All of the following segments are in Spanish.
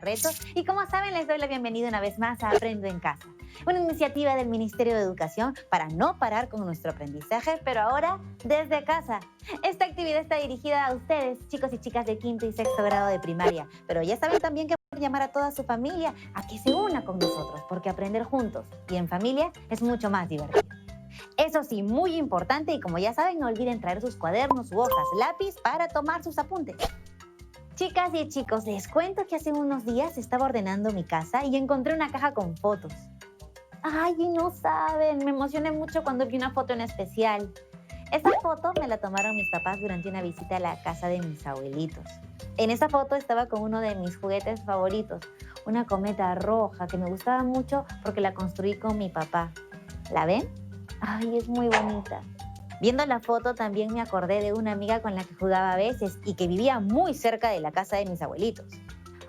reto y como saben les doy la bienvenida una vez más a Aprendo en Casa, una iniciativa del Ministerio de Educación para no parar con nuestro aprendizaje, pero ahora desde casa. Esta actividad está dirigida a ustedes, chicos y chicas de quinto y sexto grado de primaria, pero ya saben también que pueden llamar a toda su familia a que se una con nosotros, porque aprender juntos y en familia es mucho más divertido. Eso sí, muy importante y como ya saben, no olviden traer sus cuadernos u hojas, lápiz para tomar sus apuntes. Chicas y chicos, les cuento que hace unos días estaba ordenando mi casa y encontré una caja con fotos. Ay, y no saben, me emocioné mucho cuando vi una foto en especial. Esa foto me la tomaron mis papás durante una visita a la casa de mis abuelitos. En esa foto estaba con uno de mis juguetes favoritos, una cometa roja que me gustaba mucho porque la construí con mi papá. ¿La ven? Ay, es muy bonita. Viendo la foto también me acordé de una amiga con la que jugaba a veces y que vivía muy cerca de la casa de mis abuelitos.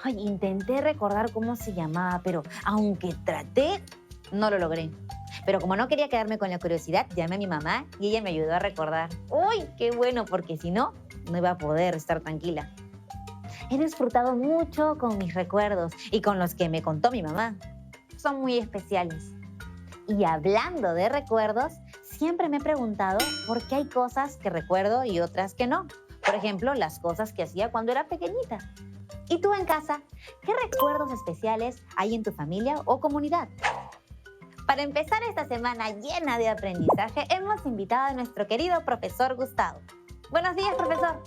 Ay, intenté recordar cómo se llamaba, pero aunque traté, no lo logré. Pero como no quería quedarme con la curiosidad, llamé a mi mamá y ella me ayudó a recordar. ¡Uy, qué bueno! Porque si no, no iba a poder estar tranquila. He disfrutado mucho con mis recuerdos y con los que me contó mi mamá. Son muy especiales. Y hablando de recuerdos, siempre me he preguntado por qué hay cosas que recuerdo y otras que no. Por ejemplo, las cosas que hacía cuando era pequeñita. ¿Y tú en casa? ¿Qué recuerdos especiales hay en tu familia o comunidad? Para empezar esta semana llena de aprendizaje, hemos invitado a nuestro querido profesor Gustavo. Buenos días, profesor.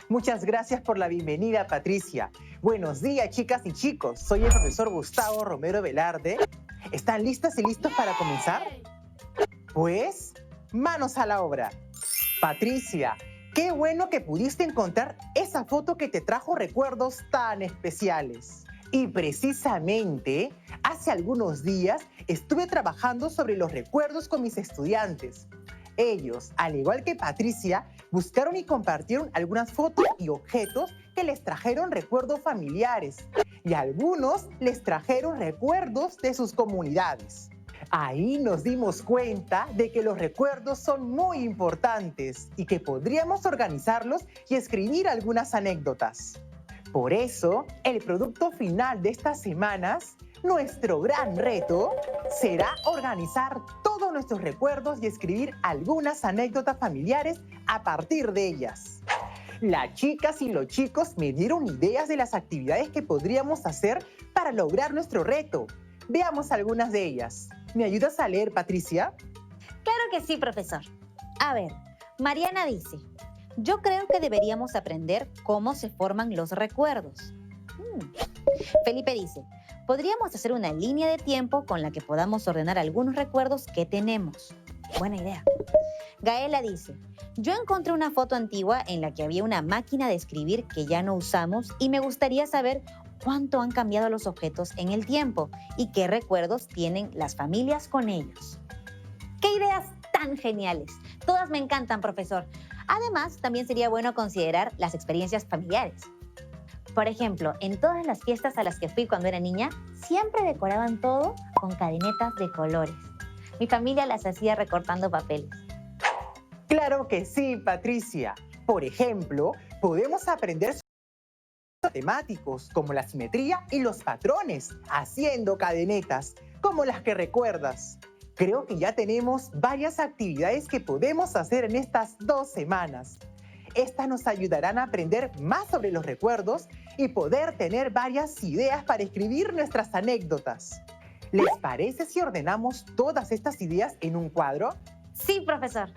Muchas gracias por la bienvenida, Patricia. Buenos días, chicas y chicos. Soy el profesor Gustavo Romero Velarde. ¿Están listas y listos para comenzar? Pues, manos a la obra. Patricia, qué bueno que pudiste encontrar esa foto que te trajo recuerdos tan especiales. Y precisamente, hace algunos días estuve trabajando sobre los recuerdos con mis estudiantes. Ellos, al igual que Patricia, buscaron y compartieron algunas fotos y objetos que les trajeron recuerdos familiares. Y algunos les trajeron recuerdos de sus comunidades. Ahí nos dimos cuenta de que los recuerdos son muy importantes y que podríamos organizarlos y escribir algunas anécdotas. Por eso, el producto final de estas semanas, nuestro gran reto, será organizar todos nuestros recuerdos y escribir algunas anécdotas familiares a partir de ellas. Las chicas y los chicos me dieron ideas de las actividades que podríamos hacer para lograr nuestro reto. Veamos algunas de ellas. ¿Me ayudas a leer, Patricia? Claro que sí, profesor. A ver, Mariana dice, yo creo que deberíamos aprender cómo se forman los recuerdos. Felipe dice, podríamos hacer una línea de tiempo con la que podamos ordenar algunos recuerdos que tenemos. Buena idea. Gaela dice, yo encontré una foto antigua en la que había una máquina de escribir que ya no usamos y me gustaría saber cuánto han cambiado los objetos en el tiempo y qué recuerdos tienen las familias con ellos. ¡Qué ideas tan geniales! Todas me encantan, profesor. Además, también sería bueno considerar las experiencias familiares. Por ejemplo, en todas las fiestas a las que fui cuando era niña, siempre decoraban todo con cadenetas de colores. Mi familia las hacía recortando papeles. Claro que sí, Patricia. Por ejemplo, podemos aprender sobre temáticos como la simetría y los patrones, haciendo cadenetas, como las que recuerdas. Creo que ya tenemos varias actividades que podemos hacer en estas 2 semanas. Estas nos ayudarán a aprender más sobre los recuerdos y poder tener varias ideas para escribir nuestras anécdotas. ¿Les parece si ordenamos todas estas ideas en un cuadro? Sí, profesor.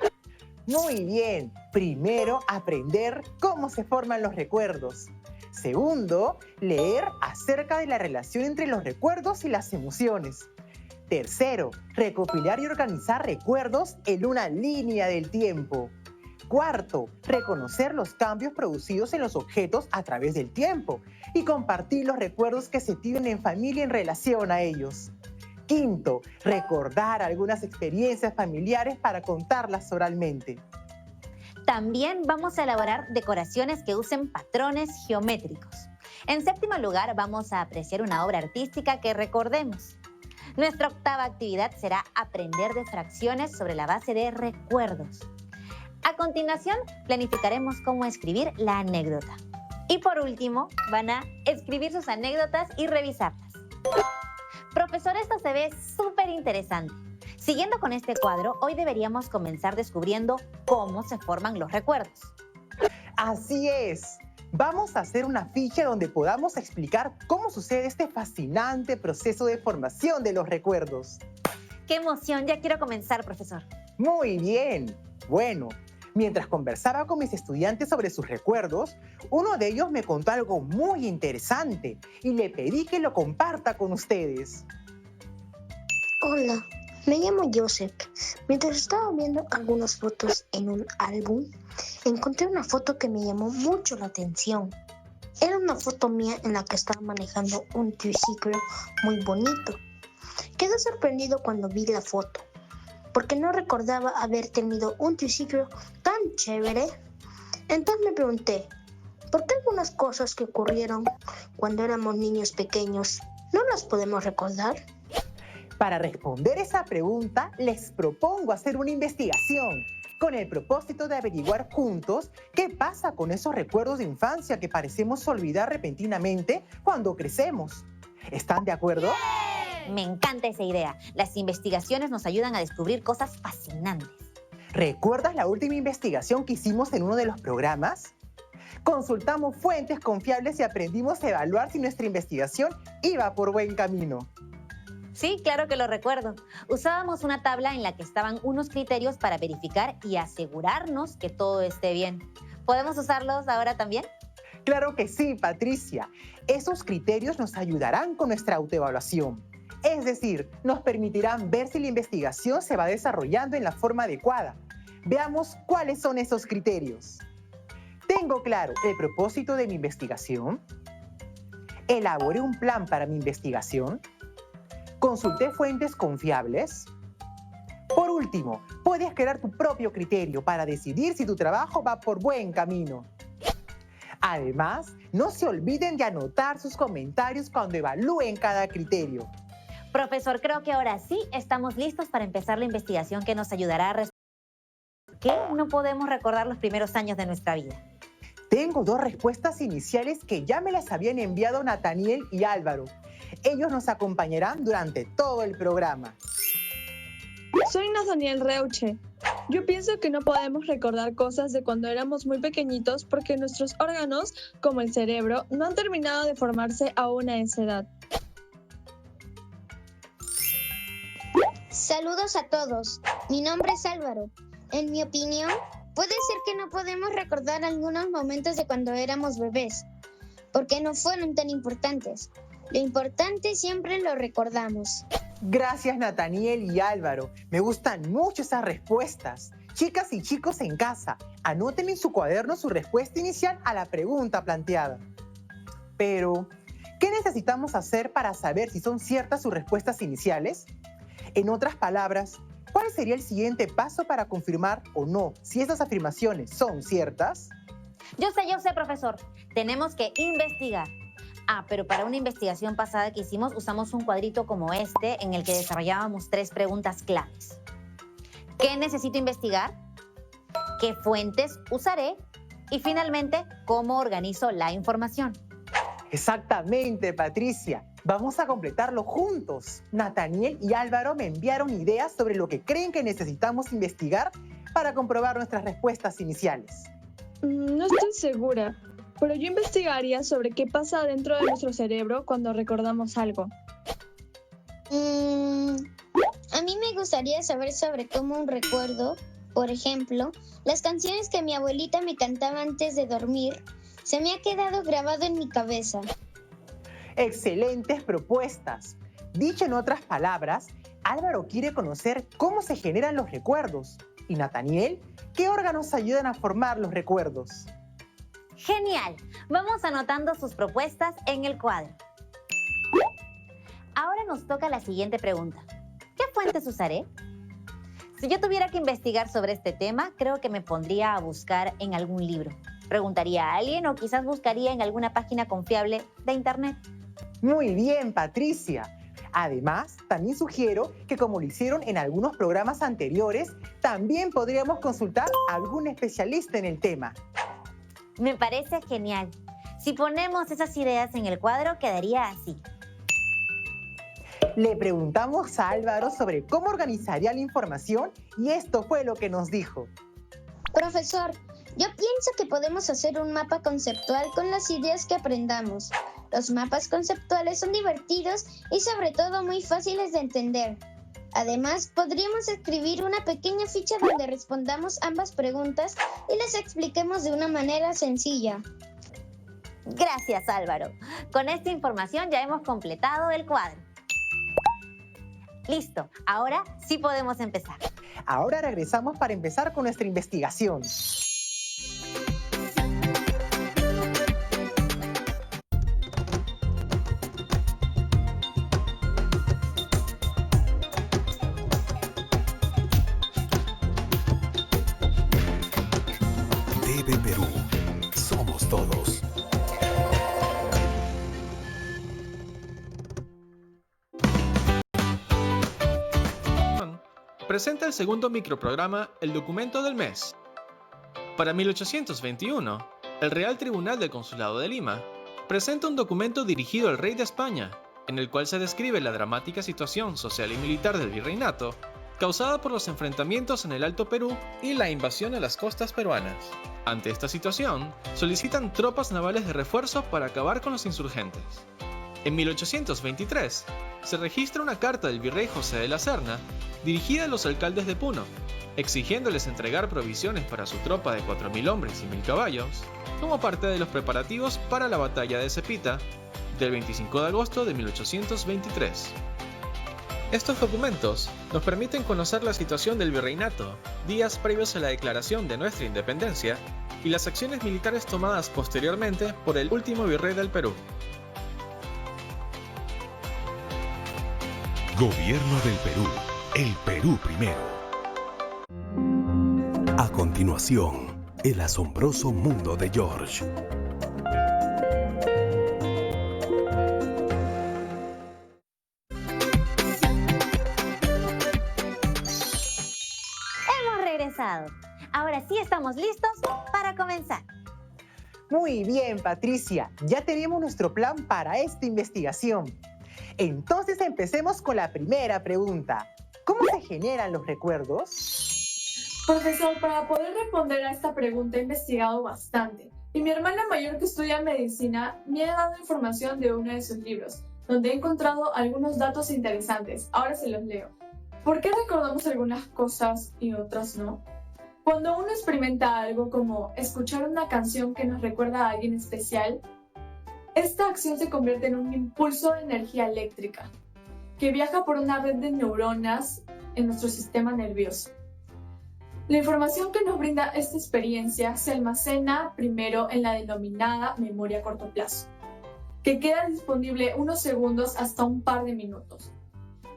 Muy bien. Primero, aprender cómo se forman los recuerdos. Segundo, leer acerca de la relación entre los recuerdos y las emociones. Tercero, recopilar y organizar recuerdos en una línea del tiempo. Cuarto, reconocer los cambios producidos en los objetos a través del tiempo y compartir los recuerdos que se tienen en familia en relación a ellos. Quinto, recordar algunas experiencias familiares para contarlas oralmente. También vamos a elaborar decoraciones que usen patrones geométricos. En séptimo lugar, vamos a apreciar una obra artística que recordemos. Nuestra octava actividad será aprender de fracciones sobre la base de recuerdos. A continuación, planificaremos cómo escribir la anécdota. Y por último, van a escribir sus anécdotas y revisarlas. Profesor, esto se ve súper interesante. Siguiendo con este cuadro, hoy deberíamos comenzar descubriendo cómo se forman los recuerdos. Así es. Vamos a hacer una ficha donde podamos explicar cómo sucede este fascinante proceso de formación de los recuerdos. ¡Qué emoción! Ya quiero comenzar, profesor. Muy bien. Bueno, mientras conversaba con mis estudiantes sobre sus recuerdos, uno de ellos me contó algo muy interesante y le pedí que lo comparta con ustedes. Hola, me llamo Joseph. Mientras estaba viendo algunas fotos en un álbum, encontré una foto que me llamó mucho la atención. Era una foto mía en la que estaba manejando un triciclo muy bonito. Quedé sorprendido cuando vi la foto, porque no recordaba haber tenido un triciclo tan chévere. Entonces me pregunté, ¿por qué algunas cosas que ocurrieron cuando éramos niños pequeños no las podemos recordar? Para responder esa pregunta, les propongo hacer una investigación con el propósito de averiguar juntos qué pasa con esos recuerdos de infancia que parecemos olvidar repentinamente cuando crecemos. ¿Están de acuerdo? Me encanta esa idea. Las investigaciones nos ayudan a descubrir cosas fascinantes. ¿Recuerdas la última investigación que hicimos en uno de los programas? Consultamos fuentes confiables y aprendimos a evaluar si nuestra investigación iba por buen camino. Sí, claro que lo recuerdo. Usábamos una tabla en la que estaban unos criterios para verificar y asegurarnos que todo esté bien. ¿Podemos usarlos ahora también? Claro que sí, Patricia. Esos criterios nos ayudarán con nuestra autoevaluación. Es decir, nos permitirán ver si la investigación se va desarrollando en la forma adecuada. Veamos cuáles son esos criterios. Tengo claro el propósito de mi investigación. Elaboré un plan para mi investigación. Consulté fuentes confiables. Por último, puedes crear tu propio criterio para decidir si tu trabajo va por buen camino. Además, no se olviden de anotar sus comentarios cuando evalúen cada criterio. Profesor, creo que ahora sí estamos listos para empezar la investigación que nos ayudará a responder por qué no podemos recordar los primeros años de nuestra vida. Tengo dos respuestas iniciales que ya me las habían enviado Nathaniel y Álvaro. Ellos nos acompañarán durante todo el programa. Soy Nathaniel Reuche. Yo pienso que no podemos recordar cosas de cuando éramos muy pequeñitos porque nuestros órganos, como el cerebro, no han terminado de formarse aún a esa edad. Saludos a todos. Mi nombre es Álvaro. En mi opinión, puede ser que no podemos recordar algunos momentos de cuando éramos bebés, porque no fueron tan importantes. Lo importante siempre lo recordamos. Gracias, Nathaniel y Álvaro. Me gustan mucho esas respuestas. Chicas y chicos en casa, anoten en su cuaderno su respuesta inicial a la pregunta planteada. Pero, ¿qué necesitamos hacer para saber si son ciertas sus respuestas iniciales? En otras palabras, ¿cuál sería el siguiente paso para confirmar o no si esas afirmaciones son ciertas? Yo sé, profesor. Tenemos que investigar. Pero para una investigación pasada que hicimos, usamos un cuadrito como este en el que desarrollábamos 3 preguntas claves. ¿Qué necesito investigar? ¿Qué fuentes usaré? Y finalmente, ¿cómo organizo la información? Exactamente, Patricia. Vamos a completarlo juntos. Nathaniel y Álvaro me enviaron ideas sobre lo que creen que necesitamos investigar para comprobar nuestras respuestas iniciales. No estoy segura, pero yo investigaría sobre qué pasa dentro de nuestro cerebro cuando recordamos algo. A mí me gustaría saber sobre cómo un recuerdo, por ejemplo, las canciones que mi abuelita me cantaba antes de dormir, se me ha quedado grabado en mi cabeza. Excelentes propuestas. Dicho en otras palabras, Álvaro quiere conocer cómo se generan los recuerdos. Y Nathaniel, ¿qué órganos ayudan a formar los recuerdos? ¡Genial! Vamos anotando sus propuestas en el cuadro. Ahora nos toca la siguiente pregunta. ¿Qué fuentes usaré? Si yo tuviera que investigar sobre este tema, creo que me pondría a buscar en algún libro. Preguntaría a alguien o quizás buscaría en alguna página confiable de internet. Muy bien, Patricia. Además, también sugiero que como lo hicieron en algunos programas anteriores, también podríamos consultar a algún especialista en el tema. Me parece genial. Si ponemos esas ideas en el cuadro, quedaría así. Le preguntamos a Álvaro sobre cómo organizaría la información y esto fue lo que nos dijo. Profesor, yo pienso que podemos hacer un mapa conceptual con las ideas que aprendamos. Los mapas conceptuales son divertidos y sobre todo muy fáciles de entender. Además, podríamos escribir una pequeña ficha donde respondamos ambas preguntas y las expliquemos de una manera sencilla. Gracias, Álvaro. Con esta información ya hemos completado el cuadro. Listo, ahora sí podemos empezar. Ahora regresamos para empezar con nuestra investigación. TV Perú. Somos todos. Presenta el segundo microprograma El Documento del Mes. Para 1821, el Real Tribunal del Consulado de Lima presenta un documento dirigido al rey de España, en el cual se describe la dramática situación social y militar del virreinato, causada por los enfrentamientos en el Alto Perú y la invasión a las costas peruanas. Ante esta situación, solicitan tropas navales de refuerzo para acabar con los insurgentes. En 1823, se registra una carta del virrey José de la Serna dirigida a los alcaldes de Puno, exigiéndoles entregar provisiones para su tropa de 4.000 hombres y 1.000 caballos, como parte de los preparativos para la batalla de Cepita del 25 de agosto de 1823. Estos documentos nos permiten conocer la situación del virreinato días previos a la declaración de nuestra independencia y las acciones militares tomadas posteriormente por el último virrey del Perú. Gobierno del Perú. El Perú primero. A continuación, el asombroso mundo de George. Hemos regresado. Ahora sí estamos listos para comenzar. Muy bien, Patricia. Ya tenemos nuestro plan para esta investigación. Entonces empecemos con la primera pregunta. ¿Cómo se generan los recuerdos? Profesor, para poder responder a esta pregunta he investigado bastante. Y mi hermana mayor, que estudia medicina, me ha dado información de uno de sus libros, donde he encontrado algunos datos interesantes. Ahora se los leo. ¿Por qué recordamos algunas cosas y otras no? Cuando uno experimenta algo como escuchar una canción que nos recuerda a alguien especial, esta acción se convierte en un impulso de energía eléctrica que viaja por una red de neuronas en nuestro sistema nervioso. La información que nos brinda esta experiencia se almacena primero en la denominada memoria a corto plazo, que queda disponible unos segundos hasta un par de minutos.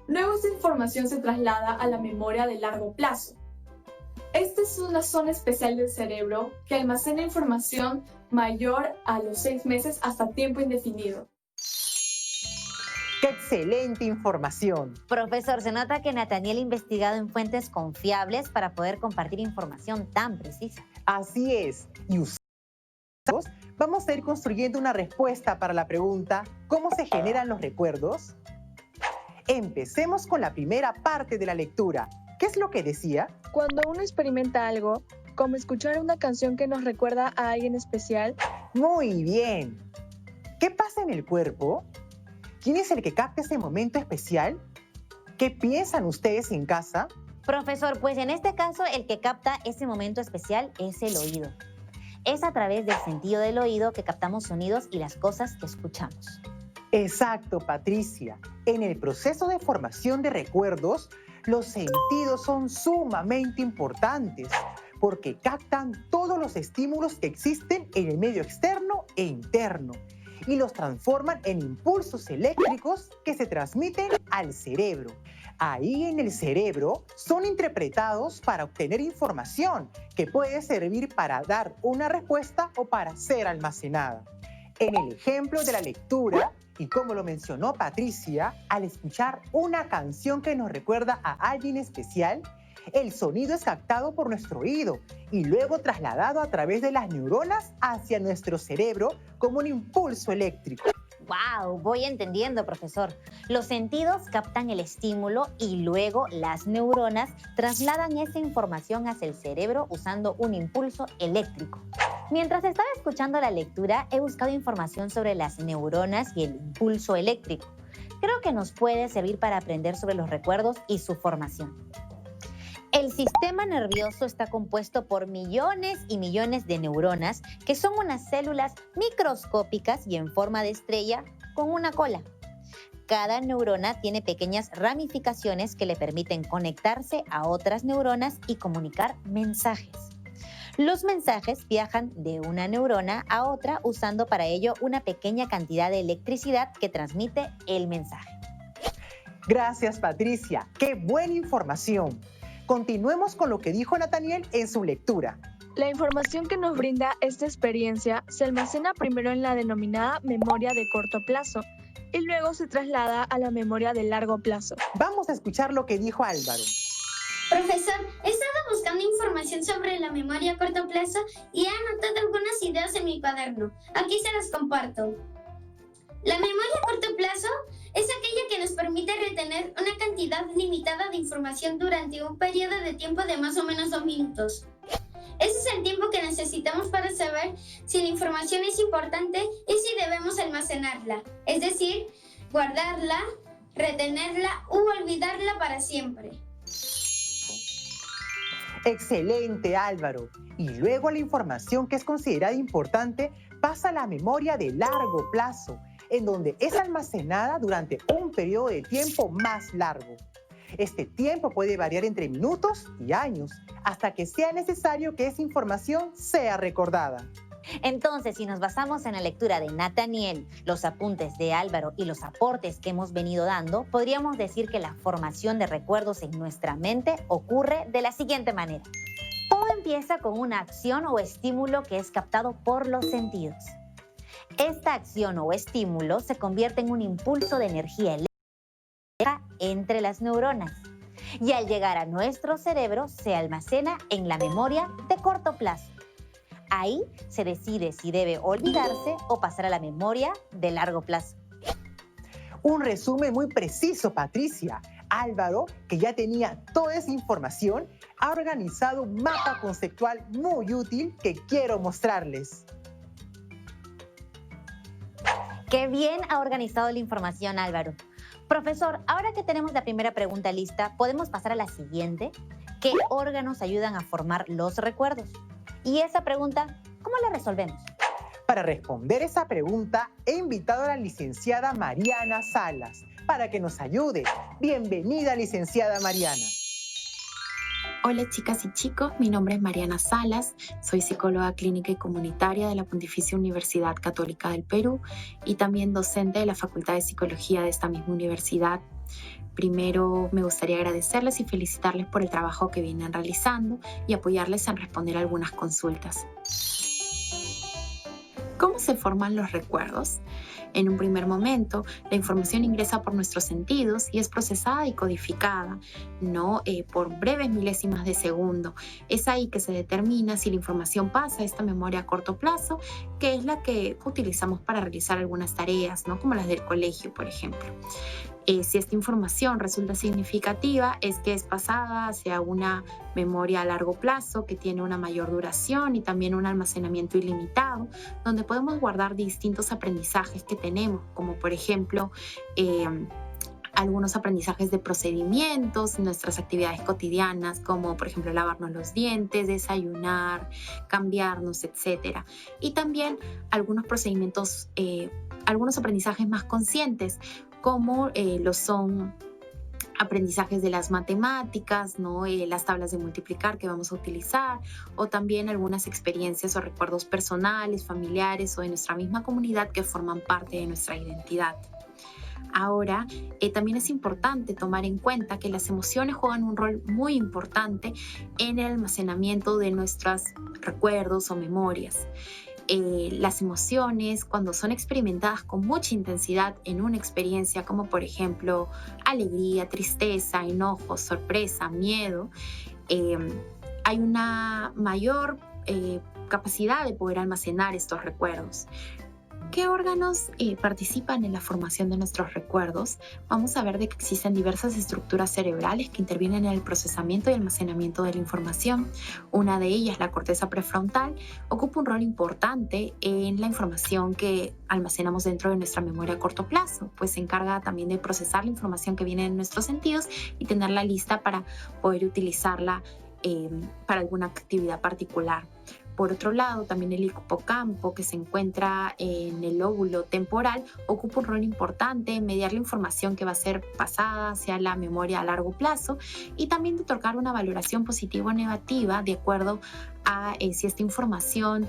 Luego esta información se traslada a la memoria de largo plazo. Esta es una zona especial del cerebro que almacena información mayor a los 6 meses hasta tiempo indefinido. ¡Qué excelente información! Profesor, se nota que Nathaniel ha investigado en fuentes confiables para poder compartir información tan precisa. Así es. Y usados, vamos a ir construyendo una respuesta para la pregunta ¿cómo se generan los recuerdos? Empecemos con la primera parte de la lectura. ¿Qué es lo que decía? Cuando uno experimenta algo, como escuchar una canción que nos recuerda a alguien especial. Muy bien. ¿Qué pasa en el cuerpo? ¿Quién es el que capta ese momento especial? ¿Qué piensan ustedes en casa? Profesor, pues en este caso el que capta ese momento especial es el oído. Es a través del sentido del oído que captamos sonidos y las cosas que escuchamos. Exacto, Patricia. En el proceso de formación de recuerdos, los sentidos son sumamente importantes porque captan todos los estímulos que existen en el medio externo e interno y los transforman en impulsos eléctricos que se transmiten al cerebro. Ahí en el cerebro son interpretados para obtener información que puede servir para dar una respuesta o para ser almacenada. En el ejemplo de la lectura, y como lo mencionó Patricia, al escuchar una canción que nos recuerda a alguien especial, El sonido es captado por nuestro oído y luego trasladado a través de las neuronas hacia nuestro cerebro como un impulso eléctrico. ¡Wow! Voy entendiendo, profesor. Los sentidos captan el estímulo y luego las neuronas trasladan esa información hacia el cerebro usando un impulso eléctrico. Mientras estaba escuchando la lectura, he buscado información sobre las neuronas y el impulso eléctrico. Creo que nos puede servir para aprender sobre los recuerdos y su formación. El sistema nervioso está compuesto por millones y millones de neuronas, que son unas células microscópicas y en forma de estrella con una cola. Cada neurona tiene pequeñas ramificaciones que le permiten conectarse a otras neuronas y comunicar mensajes. Los mensajes viajan de una neurona a otra usando para ello una pequeña cantidad de electricidad que transmite el mensaje. Gracias, Patricia. ¡Qué buena información! Continuemos con lo que dijo Nathaniel en su lectura. La información que nos brinda esta experiencia se almacena primero en la denominada memoria de corto plazo y luego se traslada a la memoria de largo plazo. Vamos a escuchar lo que dijo Álvaro. Profesor, he estado buscando información sobre la memoria a corto plazo y he anotado algunas ideas en mi cuaderno. Aquí se las comparto. La memoria a corto plazo es aquella que nos permite retener una cantidad limitada de información durante un periodo de tiempo de más o menos 2 minutos. Ese es el tiempo que necesitamos para saber si la información es importante y si debemos almacenarla, es decir, guardarla, retenerla u olvidarla para siempre. Excelente, Álvaro. Y luego la información que es considerada importante pasa a la memoria de largo plazo, en donde es almacenada durante un periodo de tiempo más largo. Este tiempo puede variar entre minutos y años, hasta que sea necesario que esa información sea recordada. Entonces, si nos basamos en la lectura de Nathaniel, los apuntes de Álvaro y los aportes que hemos venido dando, podríamos decir que la formación de recuerdos en nuestra mente ocurre de la siguiente manera. Todo empieza con una acción o estímulo que es captado por los sentidos. Esta acción o estímulo se convierte en un impulso de energía eléctrica entre las neuronas y al llegar a nuestro cerebro se almacena en la memoria de corto plazo. Ahí se decide si debe olvidarse o pasar a la memoria de largo plazo. Un resumen muy preciso, Patricia. Álvaro, que ya tenía toda esa información, ha organizado un mapa conceptual muy útil que quiero mostrarles. ¡Qué bien ha organizado la información, Álvaro! Profesor, ahora que tenemos la primera pregunta lista, ¿podemos pasar a la siguiente? ¿Qué órganos ayudan a formar los recuerdos? Y esa pregunta, ¿cómo la resolvemos? Para responder esa pregunta, he invitado a la licenciada Mariana Salas para que nos ayude. Bienvenida, licenciada Mariana. Hola chicas y chicos, mi nombre es Mariana Salas, soy psicóloga clínica y comunitaria de la Pontificia Universidad Católica del Perú y también docente de la Facultad de Psicología de esta misma universidad. Primero me gustaría agradecerles y felicitarles por el trabajo que vienen realizando y apoyarles en responder algunas consultas. ¿Cómo se forman los recuerdos? En un primer momento, la información ingresa por nuestros sentidos y es procesada y codificada, ¿no? Por breves milésimas de segundo. Es ahí que se determina si la información pasa a esta memoria a corto plazo, que es la que utilizamos para realizar algunas tareas, ¿no? Como las del colegio, por ejemplo. Si esta información resulta significativa, es que es pasada hacia una memoria a largo plazo que tiene una mayor duración y también un almacenamiento ilimitado, donde podemos guardar distintos aprendizajes que tenemos, como por ejemplo algunos aprendizajes de procedimientos, nuestras actividades cotidianas, como por ejemplo lavarnos los dientes, desayunar, cambiarnos, etc. Y también algunos procedimientos, algunos aprendizajes más conscientes, como lo son aprendizajes de las matemáticas, ¿no? Las tablas de multiplicar que vamos a utilizar, o también algunas experiencias o recuerdos personales, familiares o de nuestra misma comunidad que forman parte de nuestra identidad. Ahora, también es importante tomar en cuenta que las emociones juegan un rol muy importante en el almacenamiento de nuestros recuerdos o memorias. Las emociones, cuando son experimentadas con mucha intensidad en una experiencia, como por ejemplo alegría, tristeza, enojo, sorpresa, miedo, hay una mayor capacidad de poder almacenar estos recuerdos. ¿Qué órganos participan en la formación de nuestros recuerdos? Vamos a ver de que existen diversas estructuras cerebrales que intervienen en el procesamiento y almacenamiento de la información. Una de ellas, la corteza prefrontal, ocupa un rol importante en la información que almacenamos dentro de nuestra memoria a corto plazo, pues se encarga también de procesar la información que viene de nuestros sentidos y tenerla lista para poder utilizarla para alguna actividad particular. Por otro lado, también el hipocampo, que se encuentra en el lóbulo temporal, ocupa un rol importante en mediar la información que va a ser pasada hacia la memoria a largo plazo y también de otorgar una valoración positiva o negativa de acuerdo a si esta información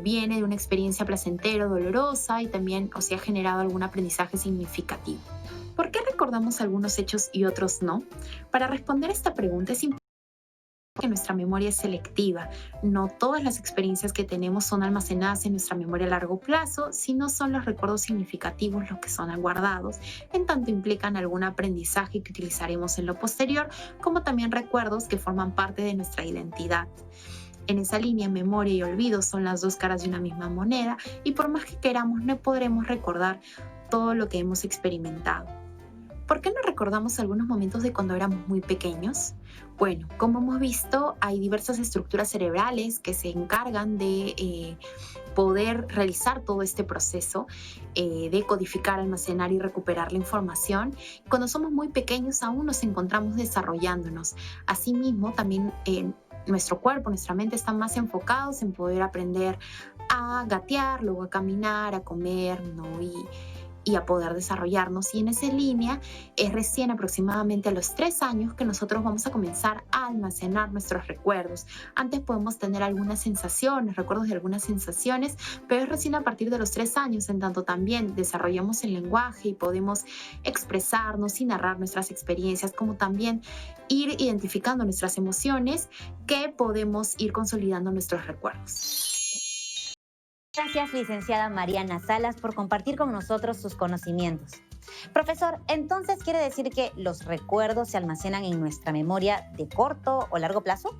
viene de una experiencia placentera o dolorosa y también o si ha generado algún aprendizaje significativo. ¿Por qué recordamos algunos hechos y otros no? Para responder esta pregunta es importante que nuestra memoria es selectiva. No todas las experiencias que tenemos son almacenadas en nuestra memoria a largo plazo, sino son los recuerdos significativos los que son guardados, en tanto implican algún aprendizaje que utilizaremos en lo posterior, como también recuerdos que forman parte de nuestra identidad. En esa línea, memoria y olvido son las dos caras de una misma moneda y por más que queramos no podremos recordar todo lo que hemos experimentado. ¿Por qué no recordamos algunos momentos de cuando éramos muy pequeños? Bueno, como hemos visto, hay diversas estructuras cerebrales que se encargan de poder realizar todo este proceso de codificar, almacenar y recuperar la información. Cuando somos muy pequeños aún nos encontramos desarrollándonos. Asimismo, también nuestro cuerpo, nuestra mente están más enfocados en poder aprender a gatear, luego a caminar, a comer, ¿no? Y a poder desarrollarnos. Y en esa línea es recién aproximadamente a los 3 años que nosotros vamos a comenzar a almacenar nuestros recuerdos. Antes podemos tener algunas sensaciones, recuerdos de algunas sensaciones, pero es recién a partir de los 3 años, en tanto también desarrollamos el lenguaje y podemos expresarnos y narrar nuestras experiencias, como también ir identificando nuestras emociones, que podemos ir consolidando nuestros recuerdos. Gracias, licenciada Mariana Salas, por compartir con nosotros sus conocimientos. Profesor, ¿entonces quiere decir que los recuerdos se almacenan en nuestra memoria de corto o largo plazo?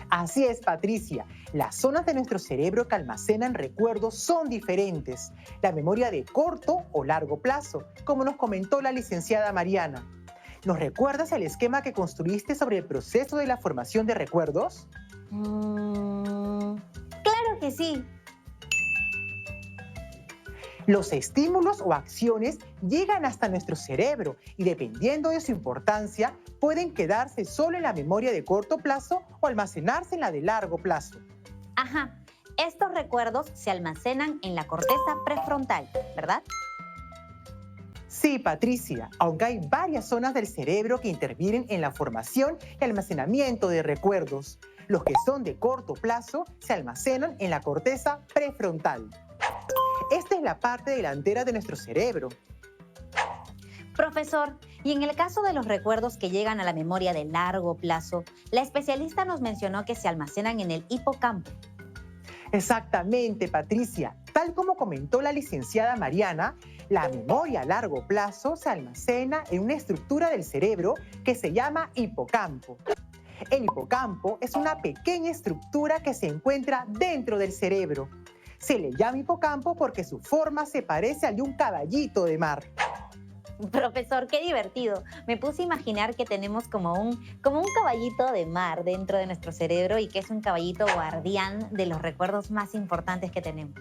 Así es, Patricia. Las zonas de nuestro cerebro que almacenan recuerdos son diferentes. La memoria de corto o largo plazo, como nos comentó la licenciada Mariana. ¿Nos recuerdas el esquema que construiste sobre el proceso de la formación de recuerdos? Claro que sí. Los estímulos o acciones llegan hasta nuestro cerebro y dependiendo de su importancia, pueden quedarse solo en la memoria de corto plazo o almacenarse en la de largo plazo. Ajá, estos recuerdos se almacenan en la corteza prefrontal, ¿verdad? Sí, Patricia, aunque hay varias zonas del cerebro que intervienen en la formación y almacenamiento de recuerdos. Los que son de corto plazo se almacenan en la corteza prefrontal. Esta es la parte delantera de nuestro cerebro. Profesor, y en el caso de los recuerdos que llegan a la memoria de largo plazo, la especialista nos mencionó que se almacenan en el hipocampo. Exactamente, Patricia. Tal como comentó la licenciada Mariana, la memoria a largo plazo se almacena en una estructura del cerebro que se llama hipocampo. El hipocampo es una pequeña estructura que se encuentra dentro del cerebro. Se le llama hipocampo porque su forma se parece al de un caballito de mar. Profesor, qué divertido. Me puse a imaginar que tenemos como un caballito de mar dentro de nuestro cerebro y que es un caballito guardián de los recuerdos más importantes que tenemos.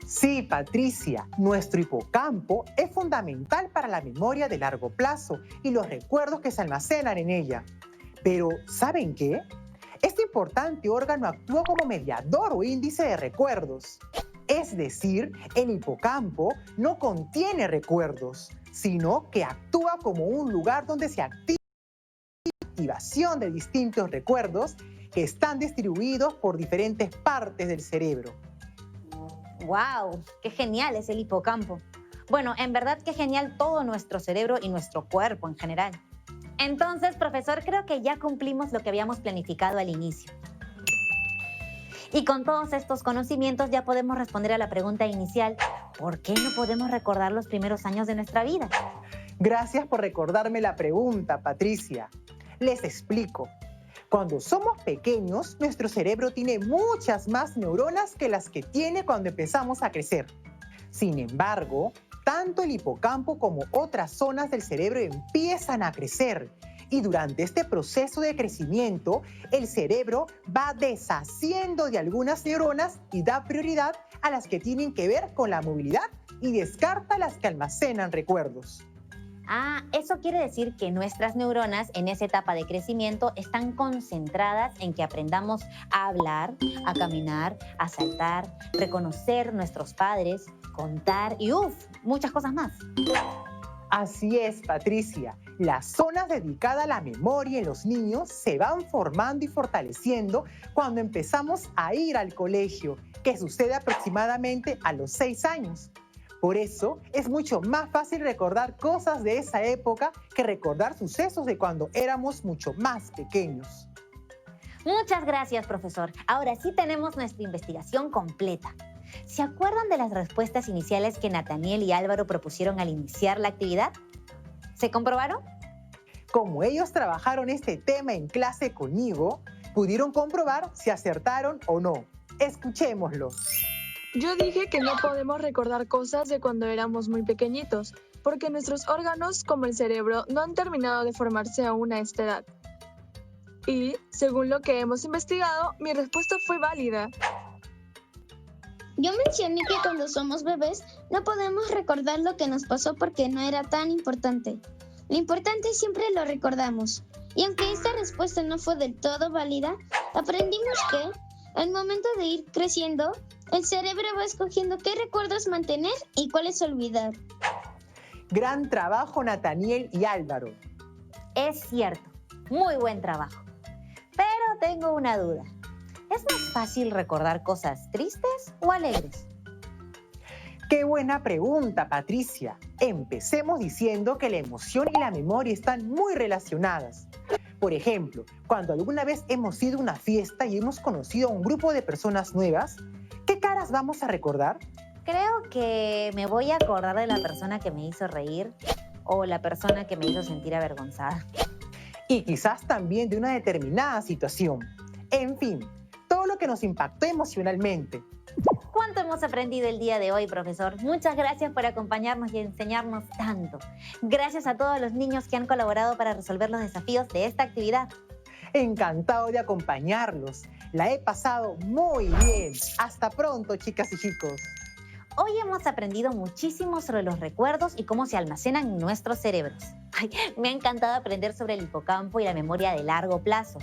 Sí, Patricia, nuestro hipocampo es fundamental para la memoria de largo plazo y los recuerdos que se almacenan en ella. Pero, ¿saben qué? Este importante órgano actúa como mediador o índice de recuerdos. Es decir, el hipocampo no contiene recuerdos, sino que actúa como un lugar donde se activa la activación de distintos recuerdos que están distribuidos por diferentes partes del cerebro. ¡Wow! ¡Qué genial es el hipocampo! Bueno, en verdad qué genial todo nuestro cerebro y nuestro cuerpo en general. Entonces, profesor, creo que ya cumplimos lo que habíamos planificado al inicio. Y con todos estos conocimientos ya podemos responder a la pregunta inicial, ¿por qué no podemos recordar los primeros años de nuestra vida? Gracias por recordarme la pregunta, Patricia. Les explico. Cuando somos pequeños, nuestro cerebro tiene muchas más neuronas que las que tiene cuando empezamos a crecer. Sin embargo, tanto el hipocampo como otras zonas del cerebro empiezan a crecer. Y durante este proceso de crecimiento, el cerebro va deshaciendo de algunas neuronas y da prioridad a las que tienen que ver con la movilidad y descarta las que almacenan recuerdos. Ah, eso quiere decir que nuestras neuronas en esa etapa de crecimiento están concentradas en que aprendamos a hablar, a caminar, a saltar, reconocer nuestros padres, contar y muchas cosas más. Así es, Patricia. Las zonas dedicadas a la memoria en los niños se van formando y fortaleciendo cuando empezamos a ir al colegio, que sucede aproximadamente a los 6 años. Por eso es mucho más fácil recordar cosas de esa época que recordar sucesos de cuando éramos mucho más pequeños. Muchas gracias, profesor. Ahora sí tenemos nuestra investigación completa. ¿Se acuerdan de las respuestas iniciales que Nathaniel y Álvaro propusieron al iniciar la actividad? ¿Se comprobaron? Como ellos trabajaron este tema en clase conmigo, pudieron comprobar si acertaron o no. Escuchémoslo. Yo dije que no podemos recordar cosas de cuando éramos muy pequeñitos, porque nuestros órganos, como el cerebro, no han terminado de formarse aún a esta edad. Y, según lo que hemos investigado, mi respuesta fue válida. Yo mencioné que cuando somos bebés no podemos recordar lo que nos pasó porque no era tan importante. Lo importante siempre lo recordamos. Y aunque esta respuesta no fue del todo válida, aprendimos que, al momento de ir creciendo, el cerebro va escogiendo qué recuerdos mantener y cuáles olvidar. Gran trabajo, Nathaniel y Álvaro. Es cierto, muy buen trabajo. Pero tengo una duda. ¿Es más fácil recordar cosas tristes o alegres? ¡Qué buena pregunta, Patricia! Empecemos diciendo que la emoción y la memoria están muy relacionadas. Por ejemplo, cuando alguna vez hemos ido a una fiesta y hemos conocido a un grupo de personas nuevas, ¿qué caras vamos a recordar? Creo que me voy a acordar de la persona que me hizo reír o la persona que me hizo sentir avergonzada. Y quizás también de una determinada situación. En fin, todo lo que nos impactó emocionalmente. ¿Cuánto hemos aprendido el día de hoy, profesor? Muchas gracias por acompañarnos y enseñarnos tanto. Gracias a todos los niños que han colaborado para resolver los desafíos de esta actividad. Encantado de acompañarlos. La he pasado muy bien. Hasta pronto, chicas y chicos. Hoy hemos aprendido muchísimo sobre los recuerdos y cómo se almacenan en nuestros cerebros. Me ha encantado aprender sobre el hipocampo y la memoria de largo plazo.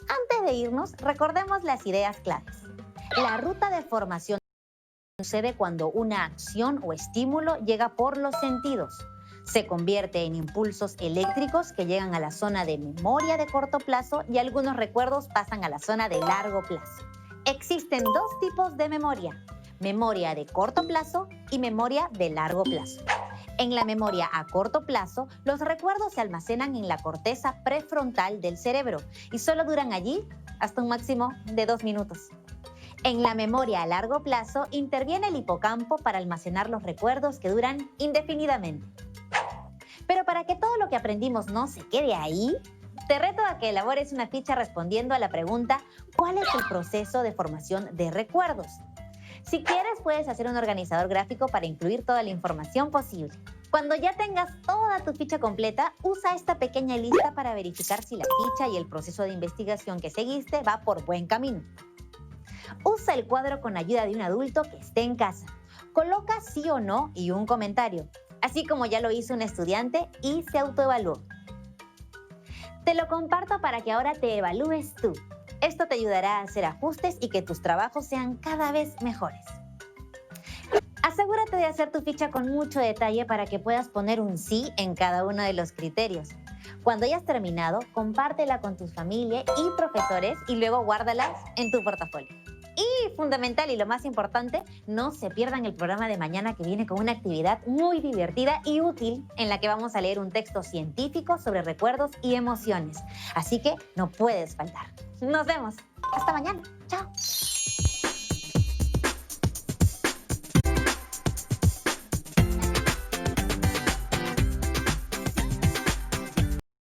Antes de irnos, recordemos las ideas claves. La ruta de formación sucede cuando una acción o estímulo llega por los sentidos. Se convierte en impulsos eléctricos que llegan a la zona de memoria de corto plazo y algunos recuerdos pasan a la zona de largo plazo. Existen dos tipos de memoria: memoria de corto plazo y memoria de largo plazo. En la memoria a corto plazo, los recuerdos se almacenan en la corteza prefrontal del cerebro y solo duran allí hasta un máximo de 2 minutos. En la memoria a largo plazo, interviene el hipocampo para almacenar los recuerdos que duran indefinidamente. Pero para que todo lo que aprendimos no se quede ahí, te reto a que elabores una ficha respondiendo a la pregunta ¿cuál es el proceso de formación de recuerdos? Si quieres, puedes hacer un organizador gráfico para incluir toda la información posible. Cuando ya tengas toda tu ficha completa, usa esta pequeña lista para verificar si la ficha y el proceso de investigación que seguiste va por buen camino. Usa el cuadro con ayuda de un adulto que esté en casa. Coloca sí o no y un comentario, así como ya lo hizo un estudiante y se autoevaluó. Te lo comparto para que ahora te evalúes tú. Esto te ayudará a hacer ajustes y que tus trabajos sean cada vez mejores. Asegúrate de hacer tu ficha con mucho detalle para que puedas poner un sí en cada uno de los criterios. Cuando hayas terminado, compártela con tu familia y profesores y luego guárdalas en tu portafolio. Y fundamental y lo más importante, no se pierdan el programa de mañana que viene con una actividad muy divertida y útil en la que vamos a leer un texto científico sobre recuerdos y emociones. Así que no puedes faltar. Nos vemos. Hasta mañana. Chao.